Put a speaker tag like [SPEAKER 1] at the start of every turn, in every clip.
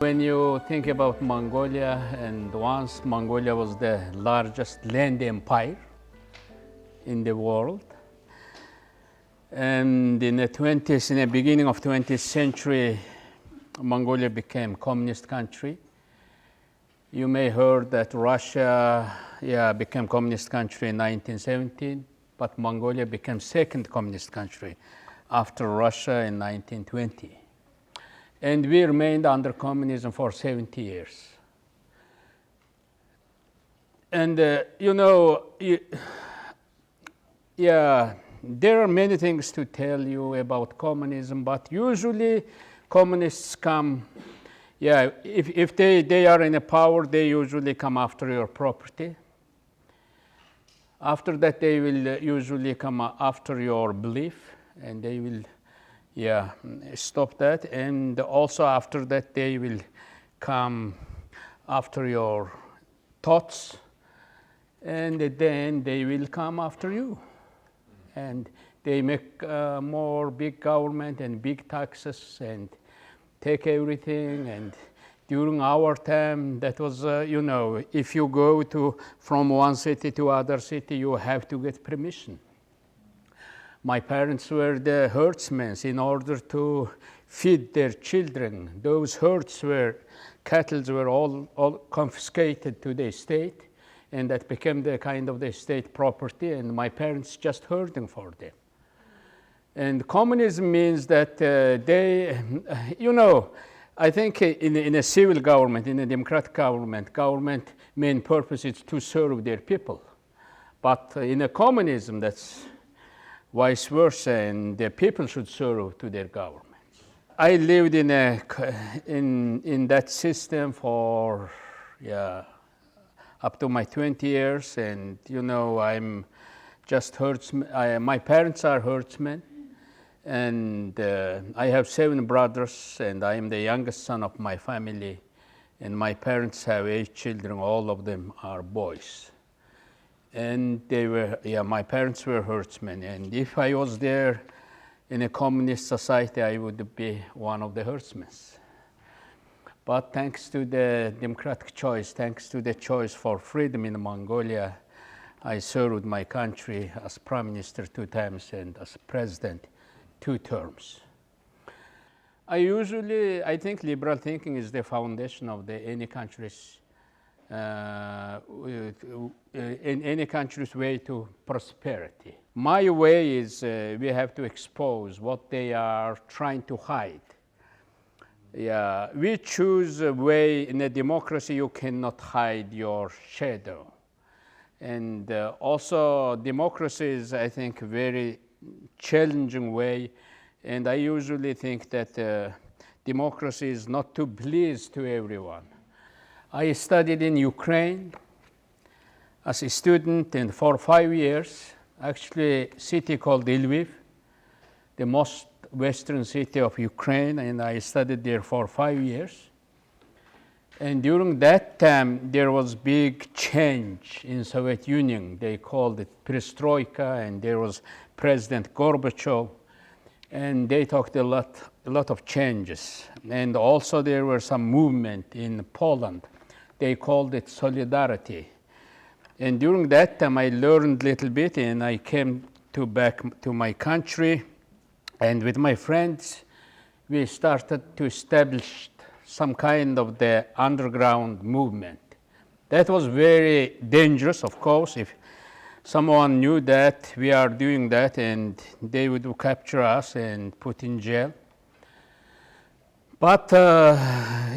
[SPEAKER 1] When you think about Mongolia, and once Mongolia was the largest land empire in the world, and in the beginning of 20th century, Mongolia became communist country. You may heard that Russia became communist country in 1917, but Mongolia became second communist country after Russia in 1920. And we remained under communism for 70 years. And there are many things to tell you about communism, but usually communists come, if they are in a power, they usually come after your property. After that, they will usually come after your belief, and they will stop that. And also after that, they will come after your thoughts, and then they will come after you. And they make more big government and big taxes and take everything. And during our time, that was, if you go from one city to other city, you have to get permission. My parents were the herdsmen in order to feed their children. Those cattle were all confiscated to the state, and that became the kind of the state property, and my parents just herding for them. And communism means that I think in a civil government, in a democratic government main purpose is to serve their people. But in a communism, that's vice versa, and the people should serve to their governments. I lived in that system for up to my 20 years, and I'm just herdsman. My parents are herdsmen, and I have 7 brothers, and I am the youngest son of my family, and my parents have 8 children. All of them are boys. And my parents were herdsmen, and if I was there in a communist society, I would be one of the herdsmen. But thanks to the democratic choice, thanks to the choice for freedom in Mongolia, I served my country as prime minister 2 times and as president 2 terms. I think liberal thinking is the foundation of any country's in any country's way to prosperity. My way is we have to expose what they are trying to hide. We choose a way. In a democracy, you cannot hide your shadow. And also democracy is, I think, a very challenging way. And I usually think that democracy is not to please to everyone. I studied in Ukraine as a student, and for 5 years, actually a city called Lviv, the most western city of Ukraine, and I studied there for 5 years. And during that time, there was big change in Soviet Union. They called it perestroika, and there was President Gorbachev, and they talked a lot of changes. And also there were some movement in Poland. They called it solidarity. And during that time, I learned a little bit, and I came back to my country. And with my friends, we started to establish some kind of the underground movement. That was very dangerous, of course, if someone knew that we are doing that, and they would capture us and put in jail. But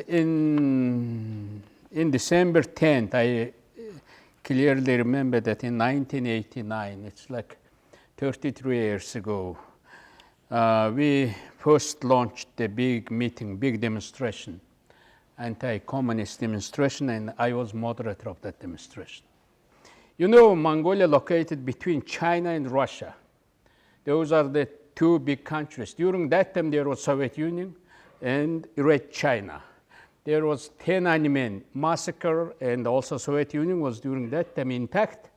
[SPEAKER 1] in December 10th, I clearly remember that in 1989, it's like 33 years ago, we first launched the big meeting, big demonstration, anti-communist demonstration, and I was moderator of that demonstration. Mongolia located between China and Russia. Those are the 2 big countries. During that time, there was Soviet Union and Red China. There was Tiananmen massacre, and also Soviet Union was during that time intact.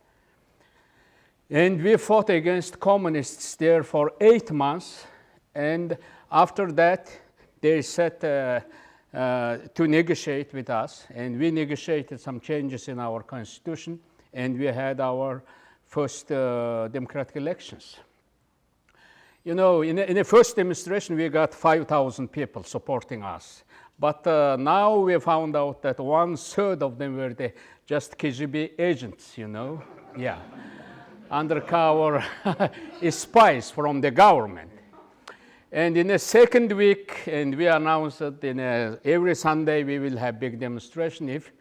[SPEAKER 1] And we fought against communists there for 8 months, and after that, they set to negotiate with us, and we negotiated some changes in our constitution, and we had our first democratic elections. You know, in the first demonstration, we got 5,000 people supporting us. But now we found out that 1/3 of them were just KGB agents, you know, yeah, undercover spies from the government. And in the second week, and we announced that every Sunday we will have big demonstration if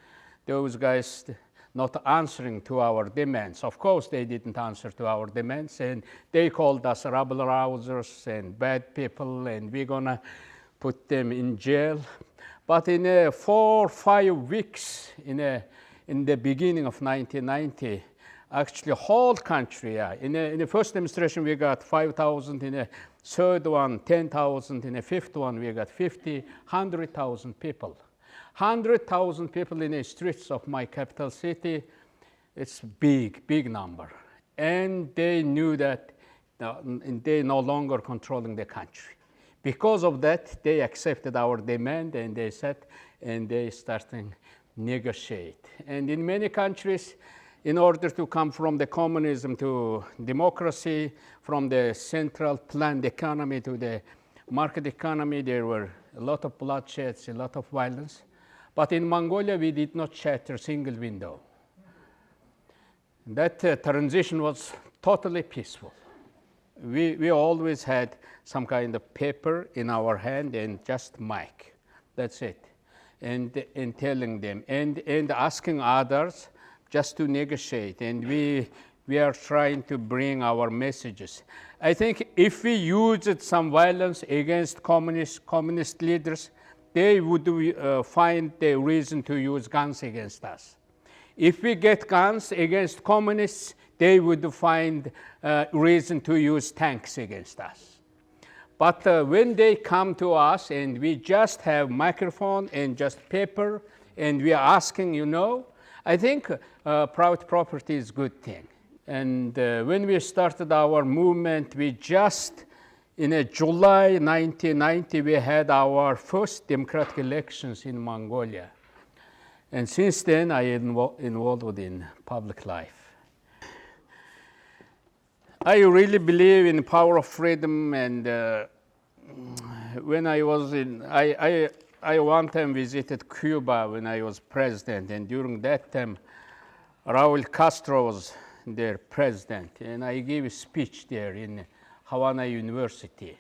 [SPEAKER 1] those guys not answering to our demands. Of course, they didn't answer to our demands, and they called us rabble-rousers and bad people, and we're gonna put them in jail. But in 4 or 5 weeks, in the beginning of 1990, actually whole country, yeah. In the first demonstration, we got 5,000. In the third one, 10,000. In the fifth one, we got 50, 100,000 people. 100,000 people in the streets of my capital city. It's big number. And they knew that they no longer controlling the country. Because of that, they accepted our demand, and they said, and they started negotiate. And in many countries, in order to come from the communism to democracy, from the central planned economy to the market economy, there were a lot of bloodsheds, a lot of violence. But in Mongolia, we did not shatter a single window. That transition was totally peaceful. We always had some kind of paper in our hand and just mic. That's it. And telling them and asking others just to negotiate. And we are trying to bring our messages. I think if we used some violence against communist leaders, they would find the reason to use guns against us. If we get guns against communists, they would find reason to use tanks against us. But when they come to us and we just have microphone and just paper and we are asking, you know, I think private property is a good thing. And when we started our movement, we just, in July 1990, we had our first democratic elections in Mongolia. And since then, I am involved in public life. I really believe in the power of freedom, and when I was I one time visited Cuba when I was president, and during that time, Raul Castro was their president, and I gave a speech there in Havana University.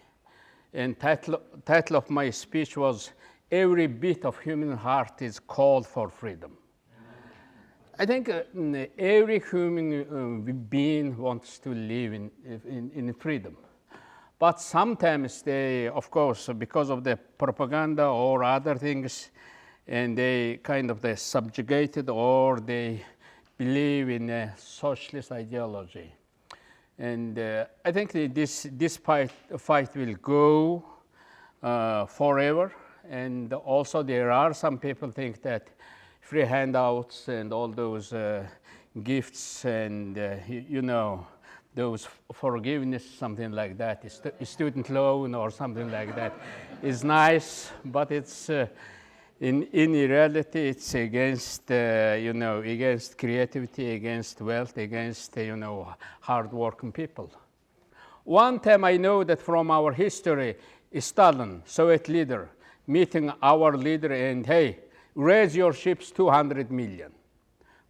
[SPEAKER 1] And title of my speech was, "Every bit of human heart is called for freedom." I think every human being wants to live in freedom. But sometimes they, of course, because of the propaganda or other things, and they kind of subjugated or they believe in a socialist ideology. And I think this fight will go forever. And also there are some people think that free handouts and all those gifts and, you know, those forgiveness, something like that, student loan or something like that is nice, but it's, in reality, it's against, you know, against creativity, against wealth, against, you know, hard-working people. One time I know that from our history, Stalin, Soviet leader, meeting our leader and, hey, raise your ships 200 million.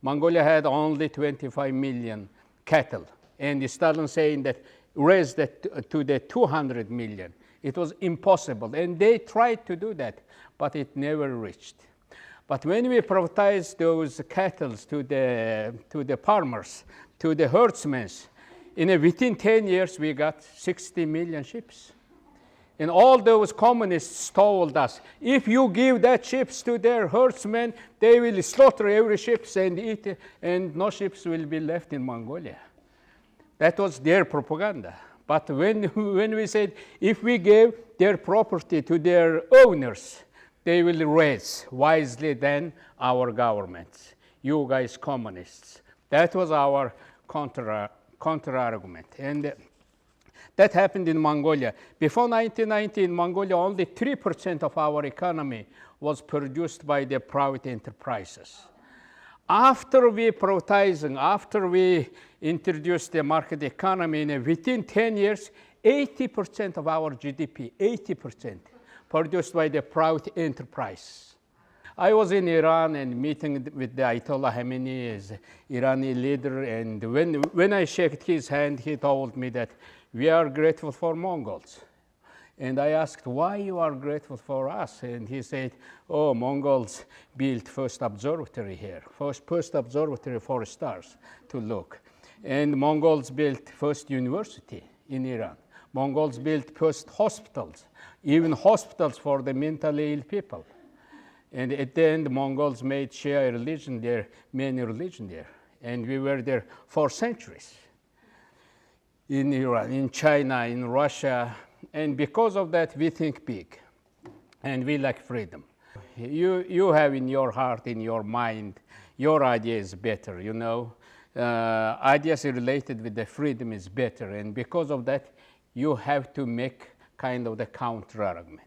[SPEAKER 1] Mongolia had only 25 million cattle. And Stalin saying that raise that to the 200 million. It was impossible. And they tried to do that, but it never reached. But when we privatized those cattle to the farmers, to the herdsmen, within 10 years, we got 60 million sheep. And all those communists told us, if you give that sheep to their herdsmen, they will slaughter every sheep and eat it, and no sheep will be left in Mongolia. That was their propaganda. But when we said, if we gave their property to their owners, they will raise wisely than our governments, you guys communists. That was our counter argument. And That happened in Mongolia. Before 1990, in Mongolia, only 3% of our economy was produced by the private enterprises. After we privatizing, after we introduced the market economy, within 10 years, 80% of our GDP, 80%, produced by the private enterprise. I was in Iran and meeting with the Ayatollah Khamenei as Irani leader, and when I shook his hand, he told me that we are grateful for Mongols. And I asked, why you are grateful for us? And he said, oh, Mongols built first observatory here, first observatory for stars to look. And Mongols built first university in Iran. Mongols built first hospitals, even hospitals for the mentally ill people. And at the end, Mongols made Shia religion their main religion there. And we were there for centuries. In Iran, in China, in Russia. And because of that, we think big. And we like freedom. You have in your heart, in your mind, your idea is better, you know. Ideas related with the freedom is better. And because of that, you have to make kind of the counter argument.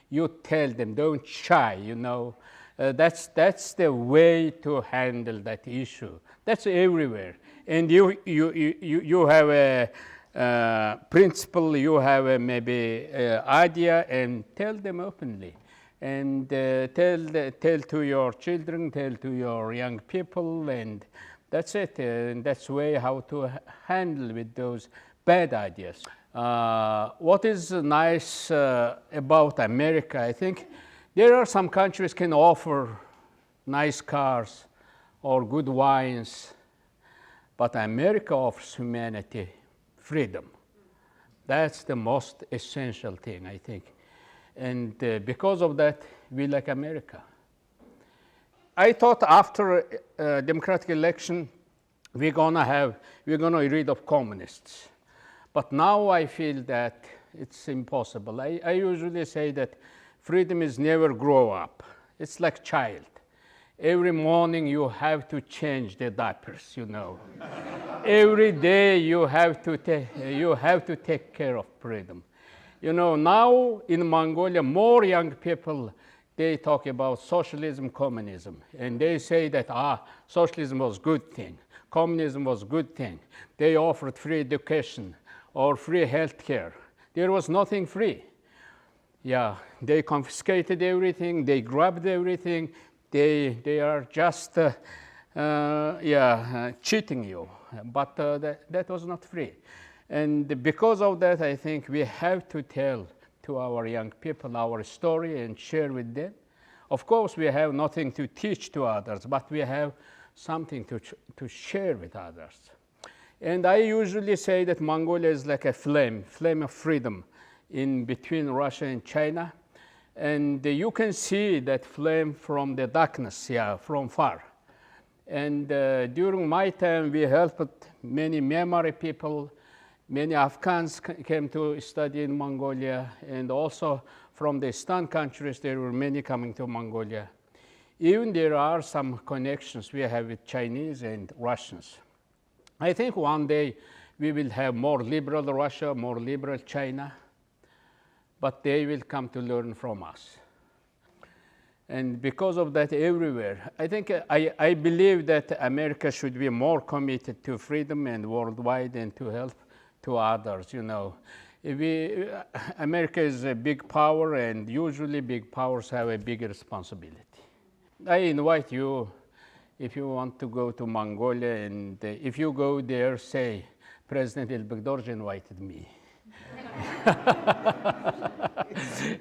[SPEAKER 1] You tell them, don't shy, you know. That's the way to handle that issue. That's everywhere. And you have a principle, you have a maybe idea, and tell them openly. And tell to your children, tell to your young people, and that's it. And that's the way how to handle with those bad ideas. What is nice about America, I think, there are some countries can offer nice cars or good wines, but America offers humanity freedom. That's the most essential thing, I think. And because of that, we like America. I thought after democratic election, we're gonna rid of communists. But now I feel that it's impossible. I usually say that freedom is never grow up. It's like child. Every morning you have to change the diapers, you know. Every day you have to take care of freedom. You know, now in Mongolia, more young people, they talk about socialism, communism, and they say that socialism was good thing, communism was good thing. They offered free education or free health care. There was nothing free. Yeah, they confiscated everything, they grabbed everything. They are just cheating you, but that was not free. And because of that, I think we have to tell to our young people our story and share with them. Of course, we have nothing to teach to others, but we have something to share with others. And I usually say that Mongolia is like a flame of freedom in between Russia and China. And you can see that flame from the darkness, from far. And during my time, we helped many Myanmar people. Many Afghans came to study in Mongolia. And also from the Eastern countries, there were many coming to Mongolia. Even there are some connections we have with Chinese and Russians. I think one day we will have more liberal Russia, more liberal China, but they will come to learn from us. And because of that, everywhere, I think I believe that America should be more committed to freedom and worldwide and to help to others, you know. America is a big power, and usually big powers have a big responsibility. I invite you, if you want to go to Mongolia, and if you go there, say, President Elbegdorj invited me.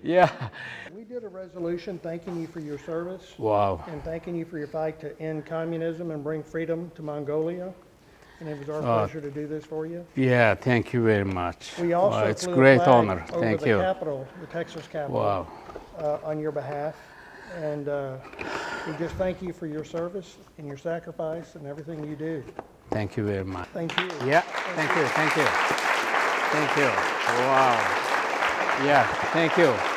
[SPEAKER 1] Yeah.
[SPEAKER 2] We did a resolution thanking you for your service.
[SPEAKER 1] Wow.
[SPEAKER 2] And thanking you for your fight to end communism and bring freedom to Mongolia. And it was our pleasure to do this for you.
[SPEAKER 1] Yeah, thank you very much.
[SPEAKER 2] We also
[SPEAKER 1] it's a
[SPEAKER 2] flew
[SPEAKER 1] great
[SPEAKER 2] a flag
[SPEAKER 1] honor.
[SPEAKER 2] over
[SPEAKER 1] Thank
[SPEAKER 2] the
[SPEAKER 1] you.
[SPEAKER 2] Capitol, the Texas Capitol,
[SPEAKER 1] Wow.
[SPEAKER 2] On your behalf. And we just thank you for your service and your sacrifice and everything you do.
[SPEAKER 1] Thank you very much.
[SPEAKER 2] Thank you.
[SPEAKER 1] Yeah, thank you. Wow. Yeah, thank you.